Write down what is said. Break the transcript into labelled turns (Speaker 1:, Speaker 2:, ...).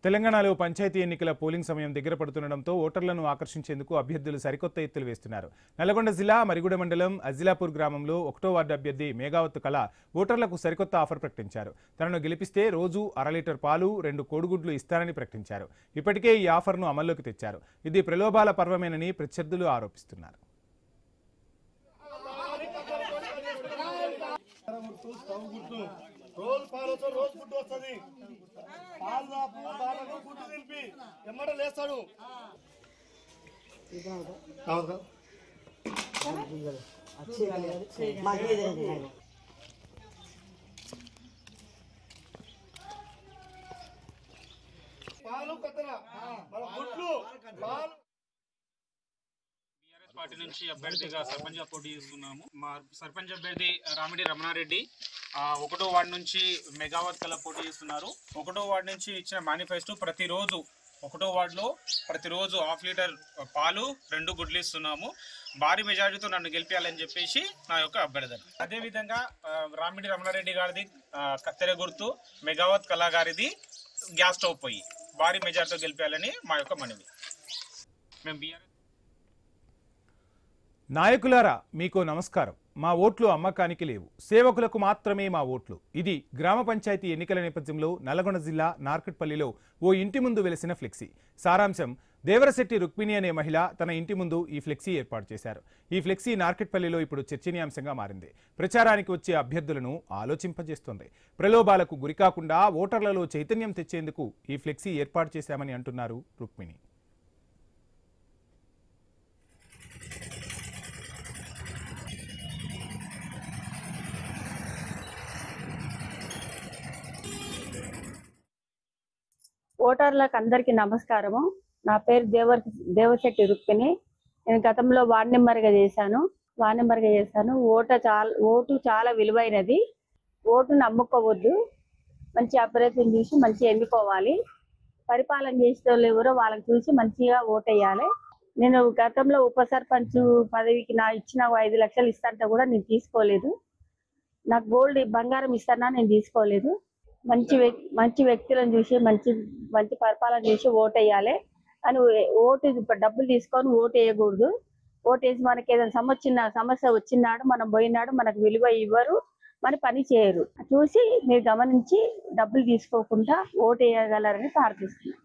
Speaker 1: తెలంగాణలో పంచాయతీ ఎన్నికల పోలింగ్ సమయం దగ్గర పడుతుండటంతో ఓటర్లను ఆకర్షించేందుకు అభ్యర్థులు సరికొత్త ఎత్తులు వేస్తున్నారు. నల్లగొండ జిల్లా మరిగూడ మండలం అజిలాపూర్ గ్రామంలో 1వ వార్డు అభ్యర్థి మేఘావత్ కళ ఓటర్లకు సరికొత్త ఆఫర్ ప్రకటించారు. తనను గెలిపిస్తే రోజు 1/2 లీటర్ పాలు 2 కోడిగుడ్లు ఇస్తారని ప్రకటించారు. ఇప్పటికే ఈ ఆఫర్ను అమల్లోకి తెచ్చారు. ఇది ప్రలోభాల పర్వమేనని ప్రత్యర్థులు ఆరోపిస్తున్నారు.
Speaker 2: రోజు పాలతో రోజు గుడ్డు వస్తుంది. పాలు దాపు బాలకు గుడ్డు తినిపి ఎమ్మట లేస్తాడు. పాలు కత్తెర మన గుడ్లు పాలు.
Speaker 3: పార్టీ నుంచి అభ్యర్థిగా సర్పంచ్ పోటీ చేస్తున్నాము. మా సర్పంచ్ అభ్యర్థి రామిడి రమణారెడ్డి 1వ వార్డు నుంచి మేఘావత్ కళ పోటీ చేస్తున్నారు. 1వ వార్డు నుంచి ఇచ్చిన మేనిఫెస్టో ప్రతిరోజు 1వ వార్డులో ప్రతిరోజు 1/2 లీటర్ పాలు 2 గుడ్లు ఇస్తున్నాము. భారీ మెజారిటీతో నన్ను గెలిపించాలని చెప్పేసి నా యొక్క అభ్యర్థన. అదేవిధంగా రామిడి రమణారెడ్డి గారిది కత్తెర గుర్తు, మేఘావత్ కళ గారిది గ్యాస్ స్టవ్ పొయ్యి. భారీ మెజారిటీతో గెలిపించాలని మా యొక్క మనవి. మేము బీఆర్ఎస్
Speaker 1: నాయకులారా, మీకు నమస్కారం. మా ఓట్లు అమ్మకానికి లేవు, సేవకులకు మాత్రమే మా ఓట్లు. ఇది గ్రామ పంచాయతీ ఎన్నికల నేపథ్యంలో నల్లగొండ జిల్లా నార్కట్పల్లిలో ఓ ఇంటి ముందు వెలిసిన ఫ్లెక్సీ. సారాంశం: దేవరశెట్టి రుక్మిణి అనే మహిళ తన ఇంటి ముందు ఈ ఫ్లెక్సీ ఏర్పాటు చేశారు. ఈ ఫ్లెక్సీ నార్కట్పల్లిలో ఇప్పుడు చర్చనీయాంశంగా మారింది. ప్రచారానికి వచ్చే అభ్యర్థులను ఆలోచింపజేస్తోంది. ప్రలోభాలకు గురికాకుండా ఓటర్లలో చైతన్యం తెచ్చేందుకు ఈ ఫ్లెక్సీ ఏర్పాటు చేశామని అంటున్నారు రుక్మిణి.
Speaker 4: ఓటర్లకు అందరికీ నమస్కారము. నా పేరు దేవశెట్టి రుక్మిణి. నేను గతంలో వార్డు మెంబర్గా చేశాను. ఓటు చాలా విలువైనది. ఓటును నమ్ముకోవద్దు. మంచి అభ్యర్థిని చూసి మంచిగా ఎన్నుకోవాలి. పరిపాలన చేసే వాళ్ళు ఎవరో వాళ్ళకి చూసి మంచిగా ఓటేయాలి. నేను గతంలో ఉప సర్పంచ్ పదవికి ఇచ్చిన 5 లక్షలు ఇస్తాంటే కూడా నేను తీసుకోలేదు. నాకు గోల్డ్ బంగారం ఇస్తానా నేను తీసుకోలేదు. మంచి వ్యక్తులను చూసి మంచి పరిపాలన చేసి ఓటేయాలి. అని ఓటు డబ్బులు తీసుకొని ఓటు వేయకూడదు. ఓటు వేసి మనకి ఏదైనా సమస్య వచ్చినాడు మనం పోయినాడు మనకు విలువ ఇవ్వరు, మన పని చేయరు. చూసి మీరు గమనించి డబ్బులు తీసుకోకుండా ఓటు వేయగలరని ప్రార్థిస్తున్నాను.